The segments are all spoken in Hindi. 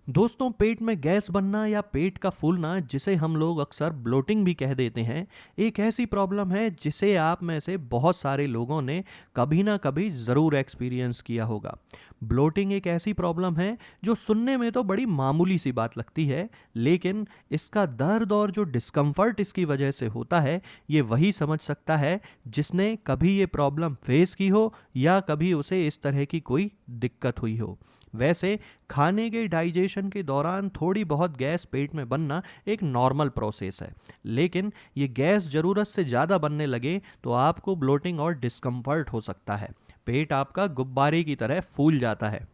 दोस्तों, पेट में गैस बनना या पेट का फूलना, जिसे हम लोग अक्सर ब्लोटिंग भी कह देते हैं, एक ऐसी प्रॉब्लम है जिसे आप में से बहुत सारे लोगों ने कभी ना कभी ज़रूर एक्सपीरियंस किया होगा। ब्लोटिंग एक ऐसी प्रॉब्लम है जो सुनने में तो बड़ी मामूली सी बात लगती है, लेकिन इसका दर्द और जो डिस्कम्फर्ट इसकी वजह से होता है, ये वही समझ सकता है जिसने कभी ये प्रॉब्लम फेस की हो या कभी उसे इस तरह की कोई दिक्कत हुई हो। वैसे खाने के डाइजेशन के दौरान थोड़ी बहुत गैस पेट में बनना एक नॉर्मल प्रोसेस है, लेकिन ये गैस ज़रूरत से ज़्यादा बनने लगे तो आपको ब्लोटिंग और डिस्कम्फर्ट हो सकता है। पेट आपका गुब्बारे की तरह फूल जाता है।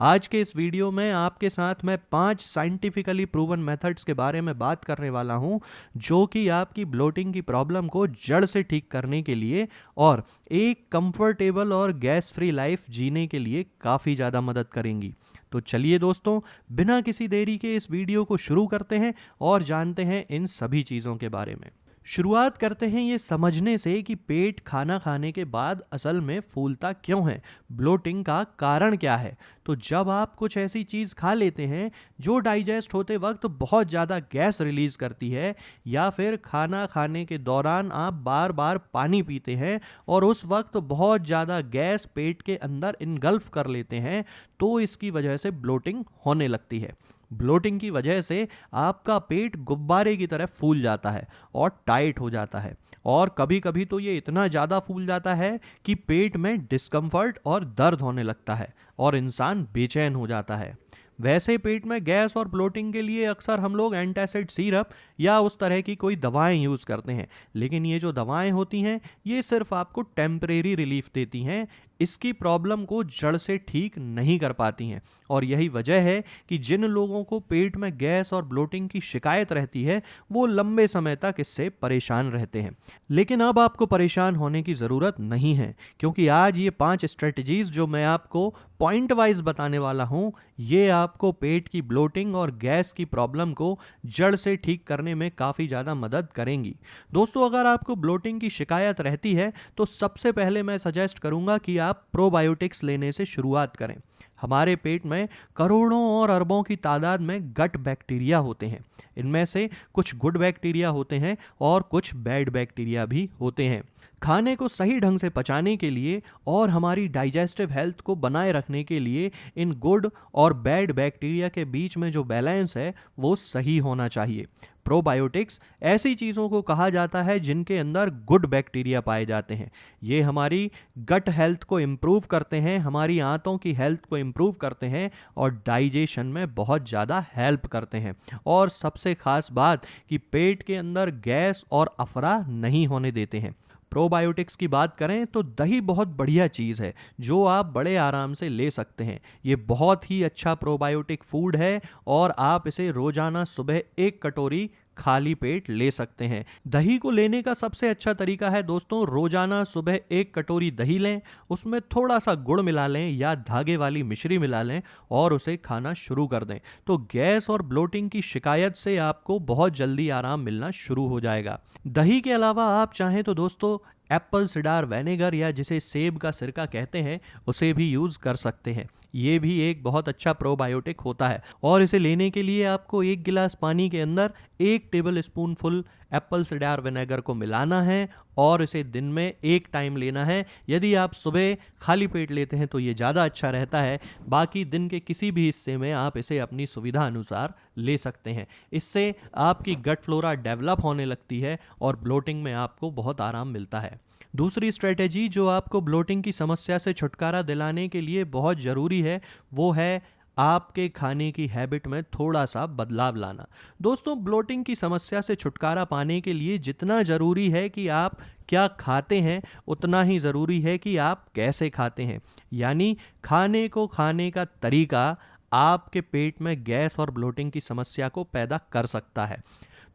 आज के इस वीडियो में आपके साथ मैं 5 साइंटिफिकली प्रूवन मेथड्स के बारे में बात करने वाला हूं, जो कि आपकी ब्लोटिंग की प्रॉब्लम को जड़ से ठीक करने के लिए और एक कंफर्टेबल और गैस फ्री लाइफ जीने के लिए काफ़ी ज़्यादा मदद करेंगी। तो चलिए दोस्तों, बिना किसी देरी के इस वीडियो को शुरू करते हैं और जानते हैं इन सभी चीज़ों के बारे में। शुरुआत करते हैं ये समझने से कि पेट खाना खाने के बाद असल में फूलता क्यों है, ब्लोटिंग का कारण क्या है। तो जब आप कुछ ऐसी चीज़ खा लेते हैं जो डाइजेस्ट होते वक्त बहुत ज़्यादा गैस रिलीज करती है, या फिर खाना खाने के दौरान आप बार बार पानी पीते हैं और उस वक्त बहुत ज़्यादा गैस पेट के अंदर इनगल्फ कर लेते हैं, तो इसकी वजह से ब्लोटिंग होने लगती है। ब्लोटिंग की वजह से आपका पेट गुब्बारे की तरह फूल जाता है और टाइट हो जाता है, और कभी कभी तो ये इतना ज़्यादा फूल जाता है कि पेट में डिस्कम्फर्ट और दर्द होने लगता है और इंसान बेचैन हो जाता है। वैसे पेट में गैस और ब्लोटिंग के लिए अक्सर हम लोग एंटासिड सिरप या उस तरह की कोई दवाएं यूज़ करते हैं, लेकिन ये जो दवाएं होती हैं ये सिर्फ आपको टेम्परेरी रिलीफ देती हैं, इसकी प्रॉब्लम को जड़ से ठीक नहीं कर पाती हैं। और यही वजह है कि जिन लोगों को पेट में गैस और ब्लोटिंग की शिकायत रहती है, वो लंबे समय तक इससे परेशान रहते हैं। लेकिन अब आपको परेशान होने की ज़रूरत नहीं है, क्योंकि आज ये 5 स्ट्रेटजीज जो मैं आपको पॉइंट वाइज बताने वाला हूँ, ये आपको पेट की ब्लोटिंग और गैस की प्रॉब्लम को जड़ से ठीक करने में काफ़ी ज़्यादा मदद करेंगी। दोस्तों, अगर आपको ब्लोटिंग की शिकायत रहती है तो सबसे पहले मैं सजेस्ट करूंगा कि आप प्रोबायोटिक्स लेने से शुरुआत करें। हमारे पेट में करोड़ों और अरबों की तादाद में गट बैक्टीरिया होते हैं। इनमें से कुछ गुड बैक्टीरिया होते हैं और कुछ बैड बैक्टीरिया भी होते हैं। खाने को सही ढंग से पचाने के लिए और हमारी डाइजेस्टिव हेल्थ को बनाए रखने के लिए इन गुड और बैड बैक्टीरिया के बीच में जो बैलेंस है वो सही होना चाहिए। प्रोबायोटिक्स ऐसी चीज़ों को कहा जाता है जिनके अंदर गुड बैक्टीरिया पाए जाते हैं। ये हमारी गट हेल्थ को इम्प्रूव करते हैं, हमारी आंतों की हेल्थ को इम्प्रूव करते हैं और डाइजेशन में बहुत ज़्यादा हेल्प करते हैं। और सबसे खास बात कि पेट के अंदर गैस और अफरा नहीं होने देते हैं। प्रोबायोटिक्स की बात करें तो दही बहुत बढ़िया चीज़ है जो आप बड़े आराम से ले सकते हैं। ये बहुत ही अच्छा प्रोबायोटिक फूड है और आप इसे रोजाना सुबह 1 कटोरी खाली पेट ले सकते हैं। दही को लेने का सबसे अच्छा तरीका है दोस्तों, रोजाना सुबह 1 कटोरी दही लें, उसमें थोड़ा सा गुड़ मिला लें या धागे वाली मिश्री मिला लें और उसे खाना शुरू कर दें। तो गैस और ब्लोटिंग की शिकायत से आपको बहुत जल्दी आराम मिलना शुरू हो जाएगा। दही के अलावा आप चाहें तो दोस्तों एप्पल सिडार विनेगर, या जिसे सेब का सिरका कहते हैं, उसे भी यूज़ कर सकते हैं। ये भी एक बहुत अच्छा प्रोबायोटिक होता है और इसे लेने के लिए आपको 1 गिलास पानी के अंदर 1 table spoon full Apple cedar vinegar को मिलाना है और इसे दिन में 1 टाइम लेना है। यदि आप सुबह खाली पेट लेते हैं तो ये ज़्यादा अच्छा रहता है, बाकी दिन के किसी भी हिस्से में आप इसे अपनी सुविधा अनुसार ले सकते हैं। इससे आपकी गट फ्लोरा डेवलप होने लगती है और ब्लोटिंग में आपको बहुत आराम मिलता है। दूसरी स्ट्रेटेजी जो आपको ब्लोटिंग की समस्या से छुटकारा दिलाने के लिए बहुत ज़रूरी है, वो है आपके खाने की हैबिट में थोड़ा सा बदलाव लाना। दोस्तों, ब्लोटिंग की समस्या से छुटकारा पाने के लिए जितना ज़रूरी है कि आप क्या खाते हैं, उतना ही ज़रूरी है कि आप कैसे खाते हैं। यानी खाने को खाने का तरीका आपके पेट में गैस और ब्लोटिंग की समस्या को पैदा कर सकता है।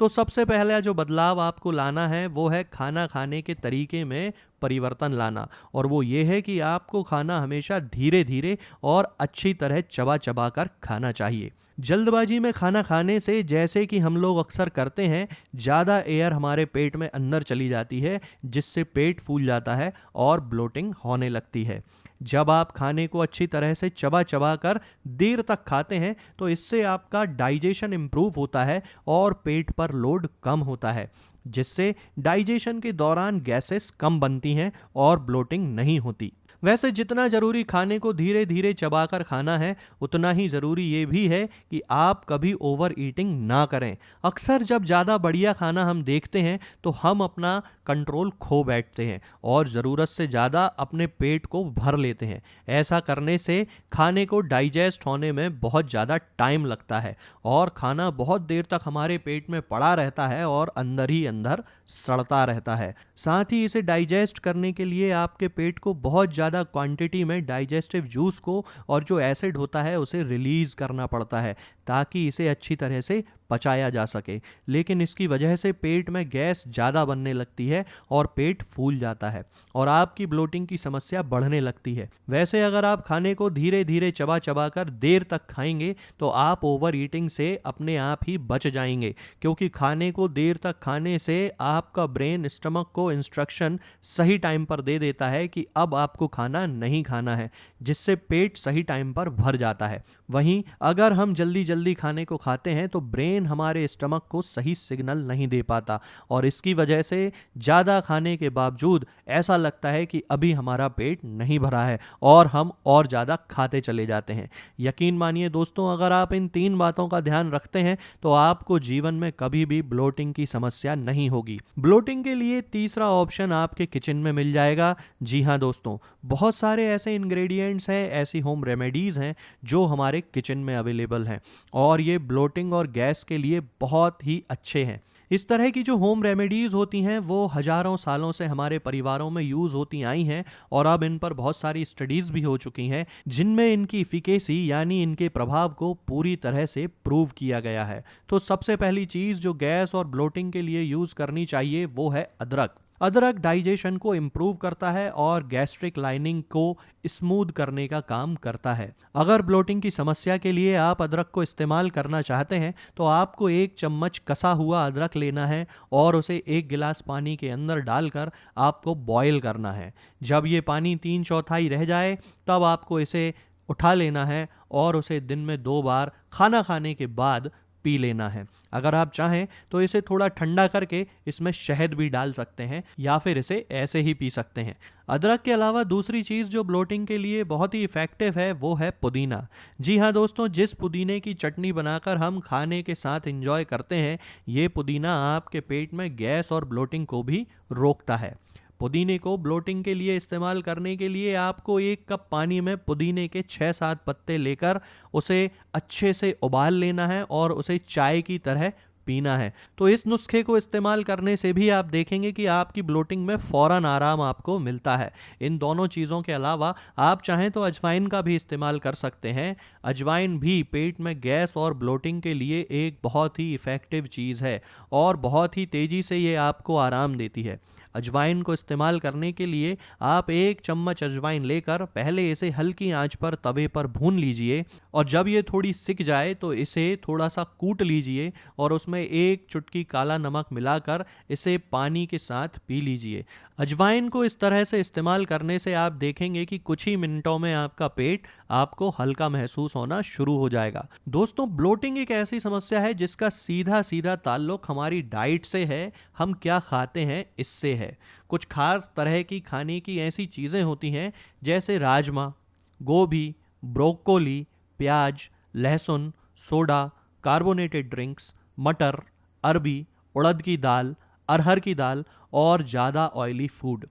तो सबसे पहला जो बदलाव आपको लाना है वो है खाना खाने के तरीके में परिवर्तन लाना, और वो ये है कि आपको खाना हमेशा धीरे धीरे और अच्छी तरह चबा चबा कर खाना चाहिए। जल्दबाजी में खाना खाने से, जैसे कि हम लोग अक्सर करते हैं, ज़्यादा एयर हमारे पेट में अंदर चली जाती है, जिससे पेट फूल जाता है और ब्लोटिंग होने लगती है। जब आप खाने को अच्छी तरह से चबा चबा कर देर तक खाते हैं तो इससे आपका डाइजेशन इम्प्रूव होता है और पेट पर लोड कम होता है, जिससे डाइजेशन के दौरान गैसेस कम बनती हैं और ब्लोटिंग नहीं होती। वैसे जितना ज़रूरी खाने को धीरे धीरे चबाकर खाना है, उतना ही ज़रूरी ये भी है कि आप कभी ओवर ईटिंग ना करें। अक्सर जब ज़्यादा बढ़िया खाना हम देखते हैं तो हम अपना कंट्रोल खो बैठते हैं और ज़रूरत से ज़्यादा अपने पेट को भर लेते हैं। ऐसा करने से खाने को डाइजेस्ट होने में बहुत ज़्यादा टाइम लगता है और खाना बहुत देर तक हमारे पेट में पड़ा रहता है और अंदर ही अंदर सड़ता रहता है। साथ ही इसे डाइजेस्ट करने के लिए आपके पेट को बहुत ज़्यादा क्वांटिटी में डाइजेस्टिव जूस को और जो एसिड होता है उसे रिलीज करना पड़ता है, ताकि इसे अच्छी तरह से पचाया जा सके। लेकिन इसकी वजह से पेट में गैस ज़्यादा बनने लगती है और पेट फूल जाता है और आपकी ब्लोटिंग की समस्या बढ़ने लगती है। वैसे अगर आप खाने को धीरे धीरे चबा चबा कर देर तक खाएंगे तो आप ओवर ईटिंग से अपने आप ही बच जाएंगे, क्योंकि खाने को देर तक खाने से आपका ब्रेन स्टमक को इंस्ट्रक्शन सही टाइम पर दे देता है कि अब आपको खाना नहीं खाना है, जिससे पेट सही टाइम पर भर जाता है। वहीं अगर हम जल्दी जल्दी खाने को खाते हैं तो ब्रेन हमारे स्टमक को सही सिग्नल नहीं दे पाता और इसकी वजह से ज़्यादा खाने के बावजूद ऐसा लगता है कि अभी हमारा पेट नहीं भरा है और हम और ज़्यादा खाते चले जाते हैं। यकीन मानिए दोस्तों, अगर आप इन 3 बातों का ध्यान रखते हैं तो आपको जीवन में कभी भी ब्लोटिंग की समस्या नहीं होगी। ब्लोटिंग के लिए तीसरा ऑप्शन आपके किचन में मिल जाएगा। जी हाँ दोस्तों, बहुत सारे ऐसे इंग्रेडिएंट्स हैं, ऐसी होम रेमेडीज़ हैं जो हमारे किचन में अवेलेबल हैं और ये ब्लोटिंग और गैस के लिए बहुत ही अच्छे हैं। इस तरह की जो होम रेमेडीज़ होती हैं वो हज़ारों सालों से हमारे परिवारों में यूज़ होती आई हैं और अब इन पर बहुत सारी स्टडीज़ भी हो चुकी हैं, जिनमें इनकी इफिकेसी यानी इनके प्रभाव को पूरी तरह से प्रूव किया गया है। तो सबसे पहली चीज़ जो गैस और ब्लोटिंग के लिए यूज़ करनी चाहिए वो है अदरक। अदरक डाइजेशन को इम्प्रूव करता है और गैस्ट्रिक लाइनिंग को स्मूथ करने का काम करता है। अगर ब्लोटिंग की समस्या के लिए आप अदरक को इस्तेमाल करना चाहते हैं तो आपको 1 चम्मच कसा हुआ अदरक लेना है और उसे 1 गिलास पानी के अंदर डालकर आपको बॉयल करना है। जब ये पानी 3/4 रह जाए तब आपको इसे उठा लेना है और उसे दिन में 2 बार खाना खाने के बाद पी लेना है। अगर आप चाहें तो इसे थोड़ा ठंडा करके इसमें शहद भी डाल सकते हैं या फिर इसे ऐसे ही पी सकते हैं। अदरक के अलावा दूसरी चीज़ जो ब्लोटिंग के लिए बहुत ही इफ़ेक्टिव है वो है पुदीना। जी हाँ दोस्तों, जिस पुदीने की चटनी बनाकर हम खाने के साथ एंजॉय करते हैं, ये पुदीना आपके पेट में गैस और ब्लोटिंग को भी रोकता है। पुदीने को ब्लोटिंग के लिए इस्तेमाल करने के लिए आपको 1 कप पानी में पुदीने के 6-7 पत्ते लेकर उसे अच्छे से उबाल लेना है और उसे चाय की तरह पीना है। तो इस नुस्खे को इस्तेमाल करने से भी आप देखेंगे कि आपकी ब्लोटिंग में फ़ौरन आराम आपको मिलता है। इन दोनों चीज़ों के अलावा आप चाहें तो अजवाइन का भी इस्तेमाल कर सकते हैं। अजवाइन भी पेट में गैस और ब्लोटिंग के लिए एक बहुत ही इफ़ेक्टिव चीज़ है और बहुत ही तेज़ी से ये आपको आराम देती है। अजवाइन को इस्तेमाल करने के लिए आप 1 चम्मच अजवाइन लेकर पहले इसे हल्की आंच पर तवे पर भून लीजिए और जब ये थोड़ी सिक जाए तो इसे थोड़ा सा कूट लीजिए और उसमें 1 चुटकी काला नमक मिलाकर इसे पानी के साथ पी लीजिए। अजवाइन को इस तरह से इस्तेमाल करने से आप देखेंगे कि कुछ ही मिनटों में आपका पेट आपको हल्का महसूस होना शुरू हो जाएगा। दोस्तों, ब्लोटिंग एक ऐसी समस्या है जिसका सीधा सीधा ताल्लुक हमारी डाइट से है, हम क्या खाते हैं इससे है। कुछ खास तरह की खाने की ऐसी चीज़ें होती हैं जैसे राजमा, गोभी, ब्रोकोली, प्याज, लहसुन, सोडा, कार्बोनेटेड ड्रिंक्स, मटर, अरबी, उड़द की दाल, अरहर की दाल और ज़्यादा ऑयली फूड।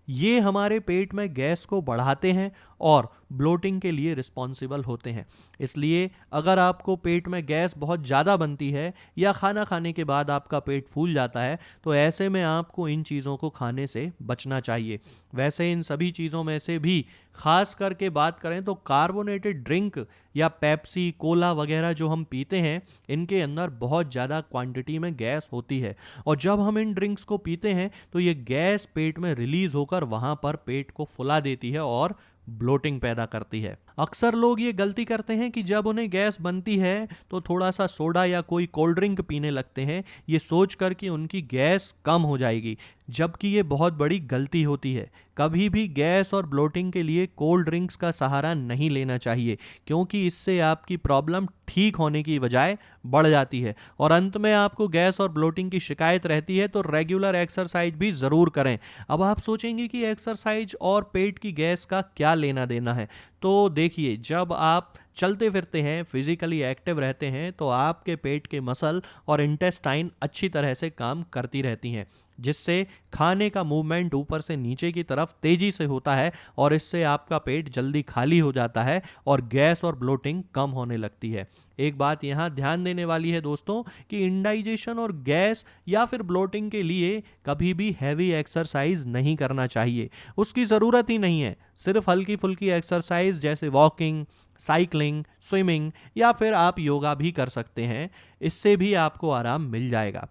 ये हमारे पेट में गैस को बढ़ाते हैं और ब्लोटिंग के लिए रिस्पॉन्सिबल होते हैं। इसलिए अगर आपको पेट में गैस बहुत ज़्यादा बनती है या खाना खाने के बाद आपका पेट फूल जाता है, तो ऐसे में आपको इन चीज़ों को खाने से बचना चाहिए। वैसे इन सभी चीज़ों में से भी खास करके बात करें तो कार्बोनेटेड ड्रिंक या पेप्सी, कोला वगैरह जो हम पीते हैं, इनके अंदर बहुत ज़्यादा क्वांटिटी में गैस होती है और जब हम इन ड्रिंक्स को पीते हैं तो ये गैस पेट में रिलीज होकर वहाँ पर पेट को फुला देती है और ब्लोटिंग पैदा करती है। अक्सर लोग ये गलती करते हैं कि जब उन्हें गैस बनती है तो थोड़ा सा सोडा या कोई कोल्ड ड्रिंक पीने लगते हैं, ये सोचकर कि उनकी गैस कम हो जाएगी, जबकि ये बहुत बड़ी गलती होती है। कभी भी गैस और ब्लोटिंग के लिए कोल्ड ड्रिंक्स का सहारा नहीं लेना चाहिए, क्योंकि इससे आपकी प्रॉब्लम ठीक होने की बजाय बढ़ जाती है और अंत में आपको गैस और ब्लोटिंग की शिकायत रहती है। तो रेगुलर एक्सरसाइज भी ज़रूर करें। अब आप सोचेंगे कि एक्सरसाइज और पेट की गैस का क्या लेना देना है। तो देखिए, जब आप चलते फिरते हैं, फिजिकली एक्टिव रहते हैं, तो आपके पेट के मसल और इंटेस्टाइन अच्छी तरह से काम करती रहती हैं, जिससे खाने का मूवमेंट ऊपर से नीचे की तरफ तेजी से होता है और इससे आपका पेट जल्दी खाली हो जाता है और गैस और ब्लोटिंग कम होने लगती है। एक बात यहाँ ध्यान देने वाली है दोस्तों कि इंडाइजेशन और गैस या फिर ब्लोटिंग के लिए कभी भी हैवी एक्सरसाइज नहीं करना चाहिए, उसकी ज़रूरत ही नहीं है। सिर्फ हल्की फुल्की एक्सरसाइज जैसे वॉकिंग, साइकिलिंग, स्विमिंग या फिर आप योगा भी कर सकते हैं, इससे भी आपको आराम मिल जाएगा।